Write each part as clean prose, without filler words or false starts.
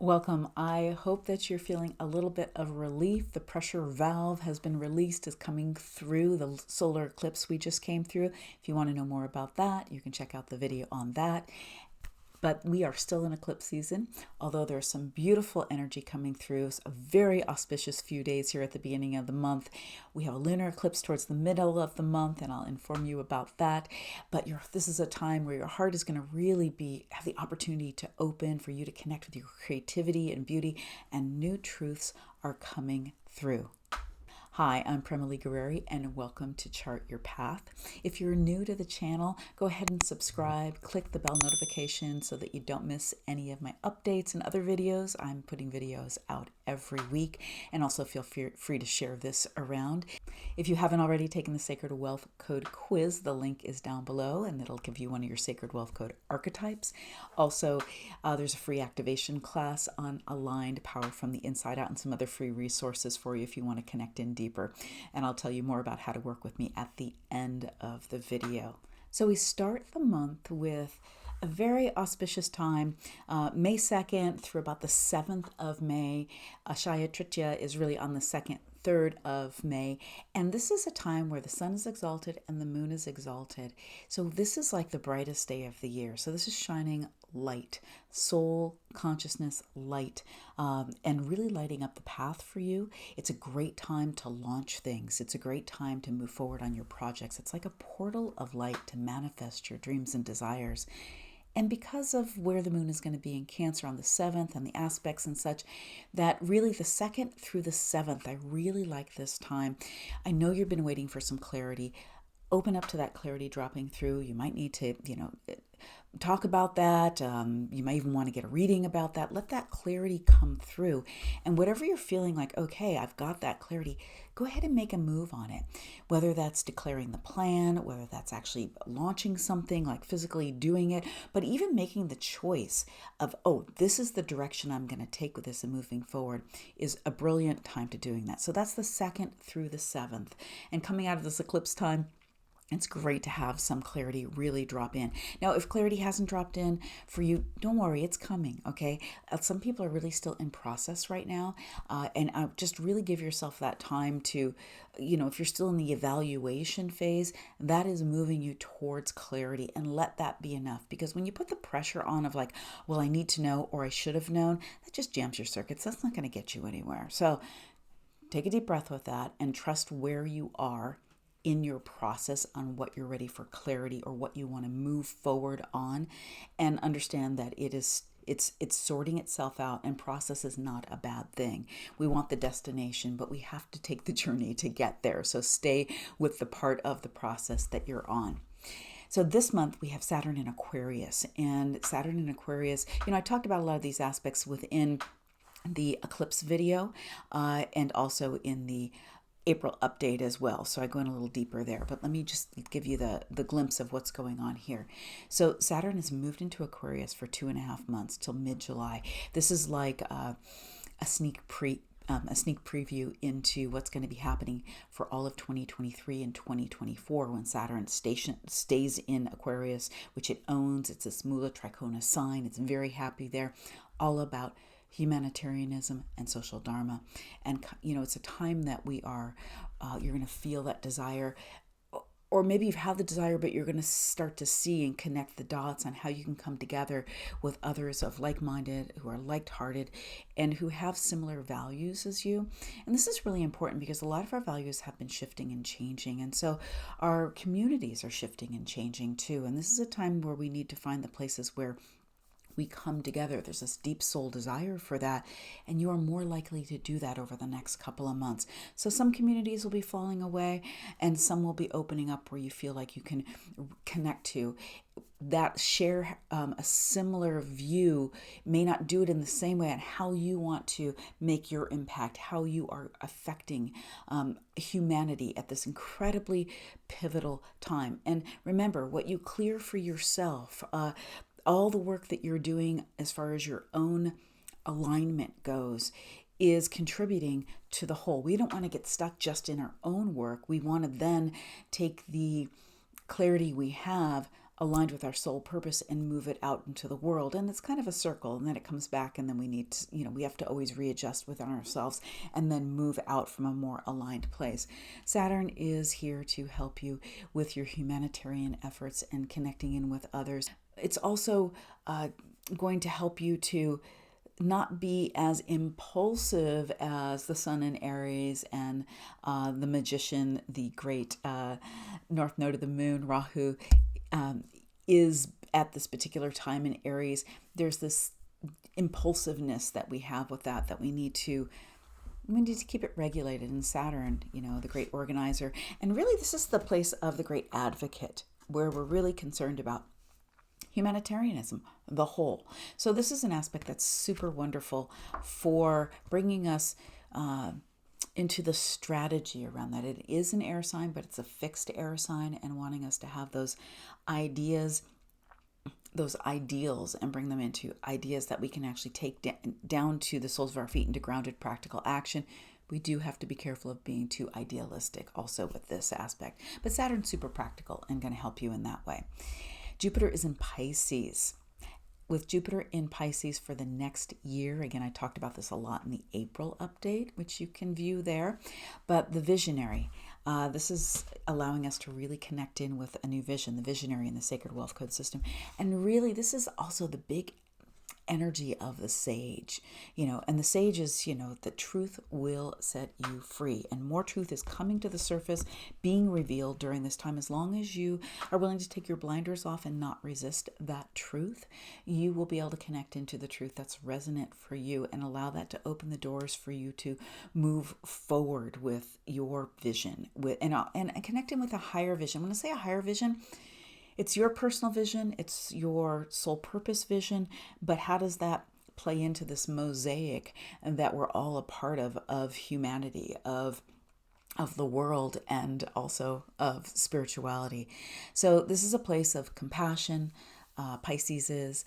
Welcome. I hope that you're feeling a little bit of relief. The pressure valve has been released, is coming through the solar eclipse we just came through. If you want to know more about that, you can check out the video on that. But we are still in eclipse season, although there's some beautiful energy coming through. It's a very auspicious few days here at the beginning of the month. We have a lunar eclipse towards the middle of the month, and I'll inform you about that. But this is a time where your heart is going to really have the opportunity to open, for you to connect with your creativity and beauty, and new truths are coming through. Hi, I'm Prema Gurreri, and welcome to Chart Your Path. If you're new to the channel, go ahead and subscribe, click the bell notification so that you don't miss any of my updates and other videos. I'm putting videos out every week, and also feel free to share this around. If you haven't already taken the Sacred Wealth Code quiz, the link is down below, and it'll give you one of your Sacred Wealth Code archetypes. Also, there's a free activation class on aligned power from the inside out, and some other free resources for you if you want to connect in deeper. And I'll tell you more about how to work with me at the end of the video. So we start the month with a very auspicious time, May 2nd through about the 7th of May. Akshaya Tritiya is really on the 2nd, 3rd of May. And this is a time where the sun is exalted and the moon is exalted. So this is like the brightest day of the year. So this is shining light, soul, consciousness, light, and really lighting up the path for you. It's a great time to launch things. It's a great time to move forward on your projects. It's like a portal of light to manifest your dreams and desires. And because of where the moon is going to be in Cancer on the 7th and the aspects and such, that really the 2nd through the 7th, I really like this time. I know you've been waiting for some clarity. Open up to that clarity dropping through. You might need to, talk about that. You might even want to get a reading about that. Let that clarity come through. And whatever you're feeling like, okay, I've got that clarity, go ahead and make a move on it. Whether that's declaring the plan, whether that's actually launching something, like physically doing it, but even making the choice of, oh, this is the direction I'm going to take with this and moving forward, is a brilliant time to doing that. So that's the 2nd through the 7th. And coming out of this eclipse time, it's great to have some clarity really drop in. Now, if clarity hasn't dropped in for you, don't worry, it's coming, okay? Some people are really still in process right now, and just really give yourself that time to, if you're still in the evaluation phase, that is moving you towards clarity, and let that be enough. Because when you put the pressure on of like, well, I need to know, or I should have known, that just jams your circuits. That's not going to get you anywhere. So take a deep breath with that and trust where you are in your process on what you're ready for clarity or what you want to move forward on, and understand that it's sorting itself out, and process is not a bad thing. We want the destination, but we have to take the journey to get there. So stay with the part of the process that you're on. So this month we have Saturn in Aquarius, and Saturn in Aquarius, I talked about a lot of these aspects within the eclipse video, and also in the April update as well. So I go in a little deeper there, but let me just give you the glimpse of what's going on here. So Saturn has moved into Aquarius for 2.5 months till mid-July. This is like a sneak preview into what's going to be happening for all of 2023 and 2024 when Saturn stays in Aquarius, which it owns. It's this Mula Trikona sign. It's very happy there, all about humanitarianism and social dharma. And it's a time that we are you're going to feel that desire, or maybe you've had the desire, but you're going to start to see and connect the dots on how you can come together with others of like-minded, who are like-hearted, and who have similar values as you. And this is really important because a lot of our values have been shifting and changing, and so our communities are shifting and changing too. And this is a time where we need to find the places where we come together. There's this deep soul desire for that, and you are more likely to do that over the next couple of months. So some communities will be falling away, and some will be opening up where you feel like you can connect to that, share a similar view, may not do it in the same way, and how you want to make your impact, how you are affecting humanity at this incredibly pivotal time. And remember, what you clear for yourself, all the work that you're doing as far as your own alignment goes, is contributing to the whole. We don't want to get stuck just in our own work. We want to then take the clarity we have aligned with our soul purpose and move it out into the world. And it's kind of a circle, and then it comes back, and then we need to, we have to always readjust within ourselves and then move out from a more aligned place. Saturn is here to help you with your humanitarian efforts and connecting in with others. It's also going to help you to not be as impulsive as the sun in Aries and the magician, the great north node of the moon, Rahu, is at this particular time in Aries. There's this impulsiveness that we have with that we need to keep it regulated. In Saturn, the great organizer. And really, this is the place of the great advocate, where we're really concerned about humanitarianism, the whole. So this is an aspect that's super wonderful for bringing us into the strategy around that. It is an air sign, but it's a fixed air sign, and wanting us to have those ideas, those ideals, and bring them into ideas that we can actually take down to the soles of our feet into grounded practical action. We do have to be careful of being too idealistic also with this aspect. But Saturn's super practical and going to help you in that way. Jupiter is in Pisces. With Jupiter in Pisces for the next year, again, I talked about this a lot in the April update, which you can view there, but the visionary, this is allowing us to really connect in with a new vision, the visionary in the Sacred Wealth Code system. And really, this is also the big energy of the sage, and the sage is, the truth will set you free, and more truth is coming to the surface, being revealed during this time. As long as you are willing to take your blinders off and not resist that truth, you will be able to connect into the truth that's resonant for you and allow that to open the doors for you to move forward with your vision, and connecting with a higher vision. When I say a higher vision, it's your personal vision, it's your soul purpose vision, but how does that play into this mosaic that we're all a part of humanity, of the world, and also of spirituality? So this is a place of compassion. Pisces is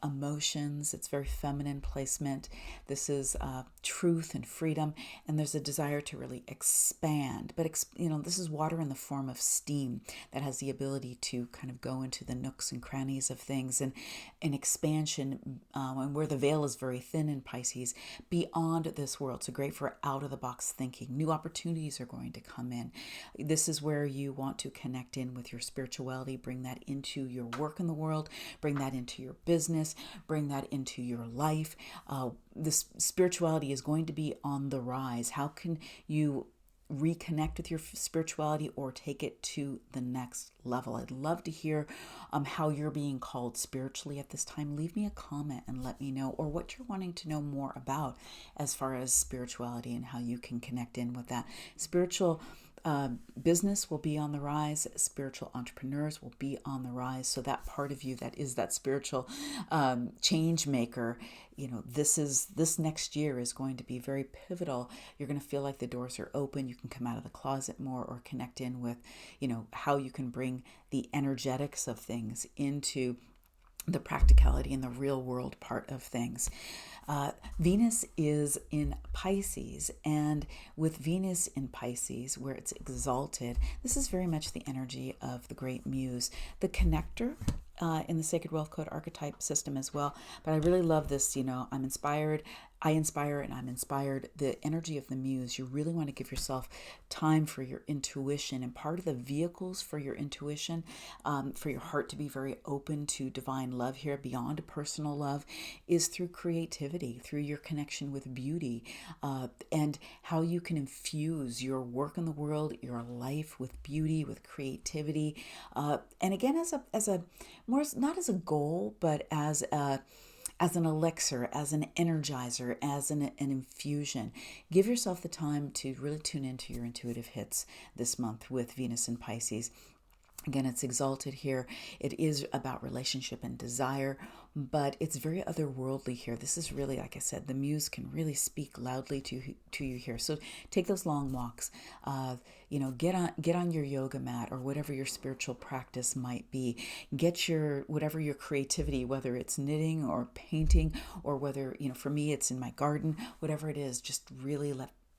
emotions. It's very feminine placement. This is truth and freedom, and there's a desire to really expand. But this is water in the form of steam that has the ability to kind of go into the nooks and crannies of things, and an expansion, and where the veil is very thin in Pisces, beyond this world. So great for out of the box thinking. New opportunities are going to come in. This is where you want to connect in with your spirituality, bring that into your work in the world, bring that into your business, bring that into your life. This spirituality is going to be on the rise. How can you reconnect with your spirituality or take it to the next level? I'd love to hear how you're being called spiritually at this time. Leave me a comment and let me know, or what you're wanting to know more about as far as spirituality and how you can connect in with that. Spiritual business will be on the rise. Spiritual entrepreneurs will be on the rise. So that part of you that is that spiritual change maker, this next year is going to be very pivotal. You're going to feel like the doors are open. You can come out of the closet more, or connect in with, how you can bring the energetics of things into the practicality and the real world part of things. Venus is in Pisces, and with Venus in Pisces, where it's exalted, this is very much the energy of the great muse, the connector, in the Sacred Wealth Code Archetype system as well. But I really love this, I'm inspired, I inspire, and I'm inspired. The energy of the muse, you really want to give yourself time for your intuition. And part of the vehicles for your intuition, for your heart to be very open to divine love here, beyond personal love, is through creativity, through your connection with beauty, and how you can infuse your work in the world, your life, with beauty, with creativity. And again, as a more, not as a goal, but as an elixir, as an energizer, as an infusion. Give yourself the time to really tune into your intuitive hits this month with Venus in Pisces. Again, it's exalted here. It is about relationship and desire, but it's very otherworldly here. This is really, like I said, the muse can really speak loudly to you here. So take those long walks. Get on your yoga mat, or whatever your spiritual practice might be. Get whatever your creativity, whether it's knitting or painting, or whether, for me, it's in my garden, whatever it is, just really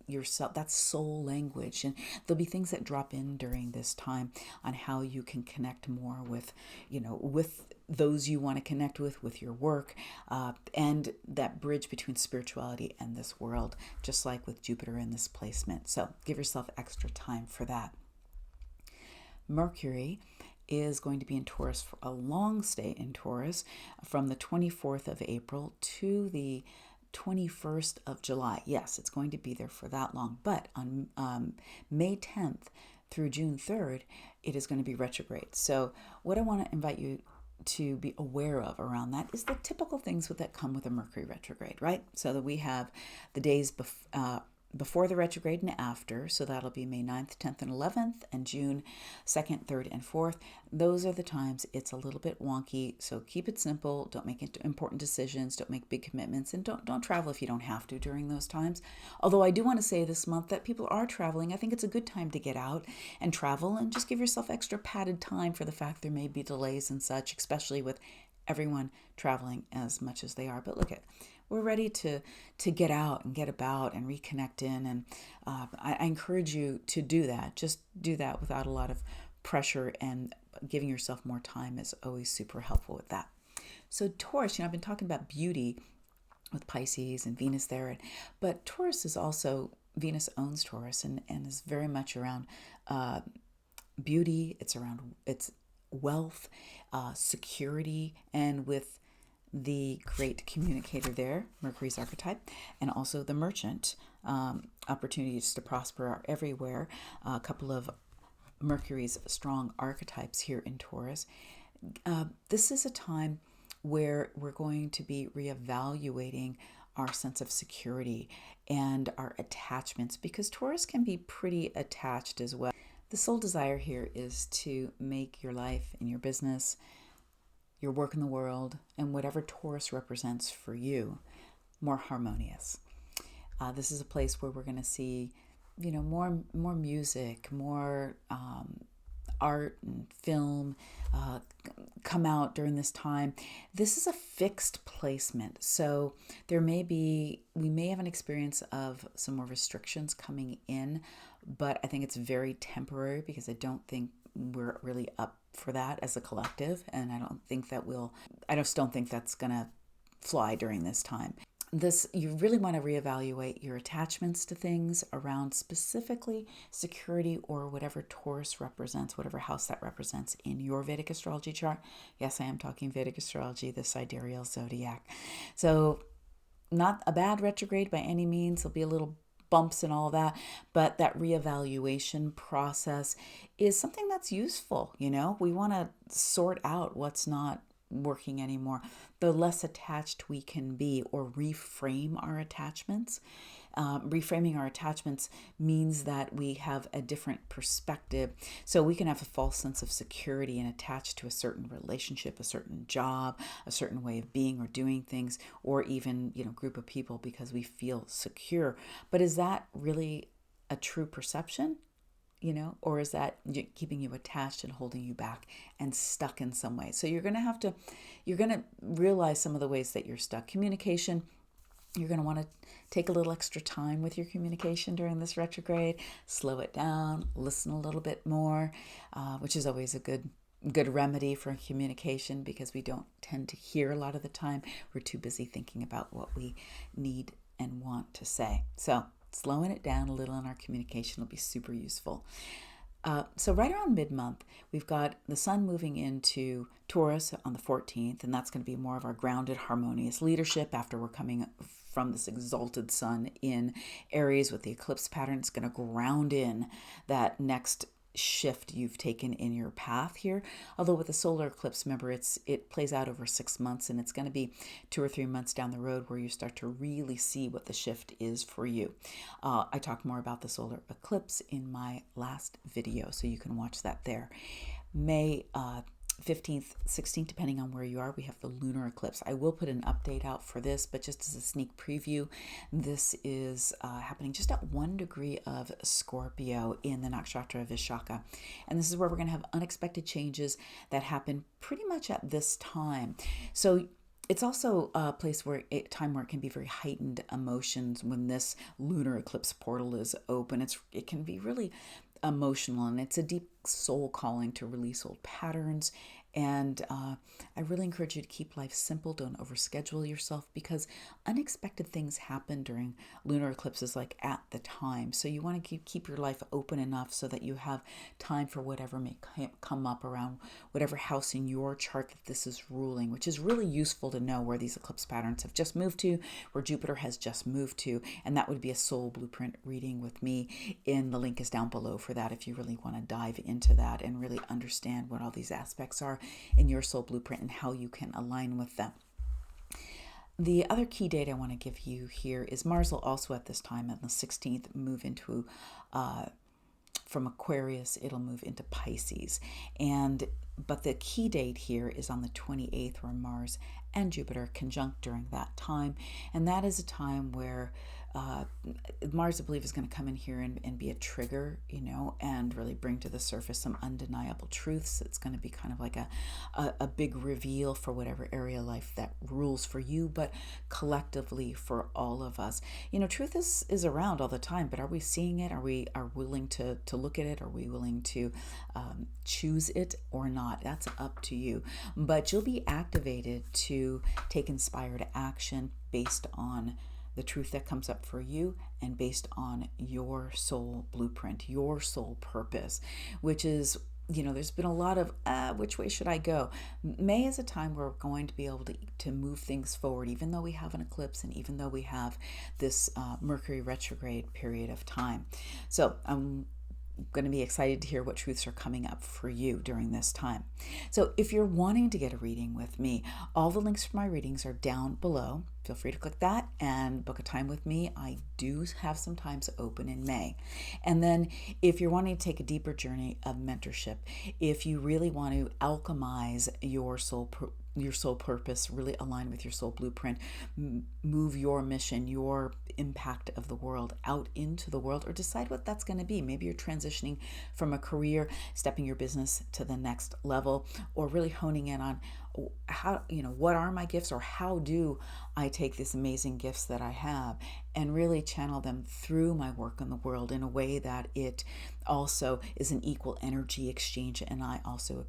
yourself. That's soul language. And there'll be things that drop in during this time on how you can connect more with, with those you want to connect with your work, and that bridge between spirituality and this world, just like with Jupiter in this placement. So give yourself extra time for that. Mercury is going to be in Taurus for a long stay in Taurus from the 24th of April to the 21st of July. Yes, it's going to be there for that long. But on May 10th through June 3rd, it is going to be retrograde. So what I want to invite you to be aware of around that is the typical things that come with a Mercury retrograde, right? So that we have the days before the retrograde and after, so that'll be May 9th, 10th, and 11th, and June 2nd, 3rd, and 4th. Those are the times it's a little bit wonky, so keep it simple. Don't make important decisions. Don't make big commitments, and don't travel if you don't have to during those times. Although I do want to say this month that people are traveling. I think it's a good time to get out and travel, and just give yourself extra padded time for the fact there may be delays and such, especially with everyone traveling as much as they are. But look, we're ready to get out and get about and reconnect in. And I encourage you to do that. Just do that without a lot of pressure, and giving yourself more time is always super helpful with that. So Taurus, I've been talking about beauty with Pisces and Venus there, but Taurus is also, Venus owns Taurus and is very much around beauty. It's wealth, security, and with the great communicator there, Mercury's archetype, and also the merchant. Opportunities to prosper are everywhere. A couple of Mercury's strong archetypes here in Taurus. This is a time where we're going to be reevaluating our sense of security and our attachments, because Taurus can be pretty attached as well. The sole desire here is to make your life and your business, your work in the world, and whatever Taurus represents for you, more harmonious. This is a place where we're going to see, more music, more art and film come out during this time. This is a fixed placement, so we may have an experience of some more restrictions coming in, but I think it's very temporary, because I don't think we're really up for that as a collective, and I just don't think that's gonna fly during this time. You really want to reevaluate your attachments to things around specifically security, or whatever Taurus represents, whatever house that represents in your Vedic astrology chart. Yes, I am talking Vedic astrology, the sidereal zodiac. So not a bad retrograde by any means. There'll be a little bumps and all of that, but that reevaluation process is something that's useful. We want to sort out what's not working anymore. The less attached we can be, or reframe our attachments. Reframing our attachments means that we have a different perspective. So we can have a false sense of security and attach to a certain relationship, a certain job, a certain way of being or doing things, or even, group of people, because we feel secure. But is that really a true perception? Or is that keeping you attached and holding you back and stuck in some way? So you're going to realize some of the ways that you're stuck. Communication, you're going to want to take a little extra time with your communication during this retrograde. Slow it down, listen a little bit more, which is always a good remedy for communication, because we don't tend to hear a lot of the time. We're too busy thinking about what we need and want to say. So slowing it down a little in our communication will be super useful. So right around mid-month, we've got the sun moving into Taurus on the 14th, and that's going to be more of our grounded, harmonious leadership after we're coming from this exalted sun in Aries with the eclipse pattern. It's going to ground in that next shift you've taken in your path here. Although with the solar eclipse, remember, it plays out over 6 months, and it's going to be 2 or 3 months down the road where you start to really see what the shift is for you. I talked more about the solar eclipse in my last video, so you can watch that there. May 15th, 16th, depending on where you are, we have the lunar eclipse. I will put an update out for this, but just as a sneak preview, this is happening just at 1 degree of Scorpio in the nakshatra of Vishaka. And this is where we're going to have unexpected changes that happen pretty much at this time. So It's also a place where time where it can be very heightened emotions when this lunar eclipse portal is open. It can be really emotional, and it's a deep soul calling to release old patterns. And I really encourage you to keep life simple. Don't overschedule yourself, because unexpected things happen during lunar eclipses, like at the time. So you want to keep your life open enough so that you have time for whatever may come up around whatever house in your chart that this is ruling, which is really useful to know where these eclipse patterns have just moved to, where Jupiter has just moved to. And that would be a soul blueprint reading with me. The link is down below for that if you really want to dive into that and really understand what all these aspects are in your soul blueprint and how you can align with them. The other key date I want to give you here is Mars will also at this time on the 16th move into from Aquarius, it'll move into Pisces. But the key date here is on the 28th, where Mars and Jupiter conjunct during that time. And that is a time where Mars, I believe, is going to come in here and be a trigger, and really bring to the surface some undeniable truths. It's going to be kind of like a big reveal for whatever area of life that rules for you, but collectively for all of us. Truth is around all the time, but are we seeing it? Are we willing to look at it? Are we willing to choose it or not? That's up to you. But you'll be activated to take inspired action based on the truth that comes up for you and based on your soul blueprint, your soul purpose, which is, there's been a lot of, which way should I go? May is a time where we're going to be able to move things forward, even though we have an eclipse and even though we have this Mercury retrograde period of time. So I'm going to be excited to hear what truths are coming up for you during this time. So if you're wanting to get a reading with me, all the links for my readings are down below. Feel free to click that and book a time with me. I do have some times open in May. And then if you're wanting to take a deeper journey of mentorship, if you really want to alchemize your soul purpose, really align with your soul blueprint, move your mission, your impact of the world out into the world, or decide what that's going to be. Maybe you're transitioning from a career, stepping your business to the next level, or really honing in on how, what are my gifts, or how do I take these amazing gifts that I have and really channel them through my work in the world in a way that it also is an equal energy exchange, and I also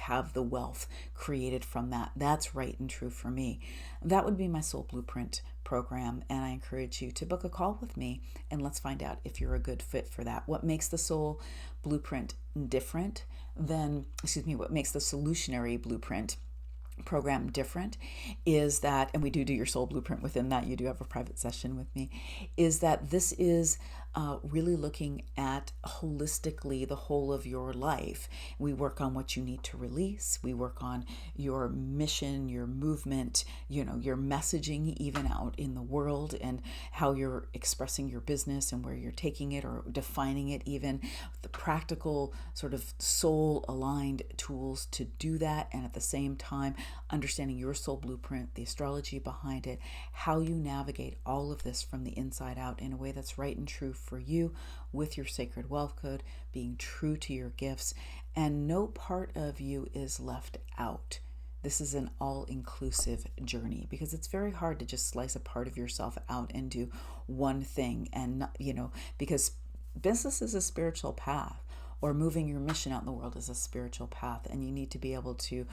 have the wealth created from that. That's right and true for me. That would be my soul blueprint program, and I encourage you to book a call with me and let's find out if you're a good fit for that. What makes the soul blueprint different than, what makes the solutionary blueprint program different is that, and we do your soul blueprint within that, you do have a private session with me, is that this is really looking at holistically the whole of your life. We work on what you need to release. We work on your mission, your movement, your messaging even out in the world, and how you're expressing your business and where you're taking it or defining it, even the practical sort of soul aligned tools to do that. And at the same time, understanding your soul blueprint, the astrology behind it, how you navigate all of this from the inside out in a way that's right and true for you, with your sacred wealth code, being true to your gifts, and no part of you is left out. This is an all-inclusive journey, because it's very hard to just slice a part of yourself out and do one thing, and because business is a spiritual path, or moving your mission out in the world is a spiritual path, and you need to be able to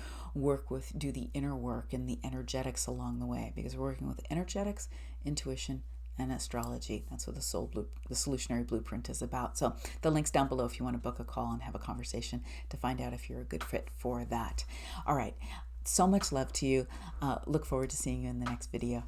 do the inner work and the energetics along the way, because we're working with energetics, intuition, and astrology. That's what the solutionary blueprint is about. So the link's down below if you want to book a call and have a conversation to find out if you're a good fit for that. All right. So much love to you. Look forward to seeing you in the next video.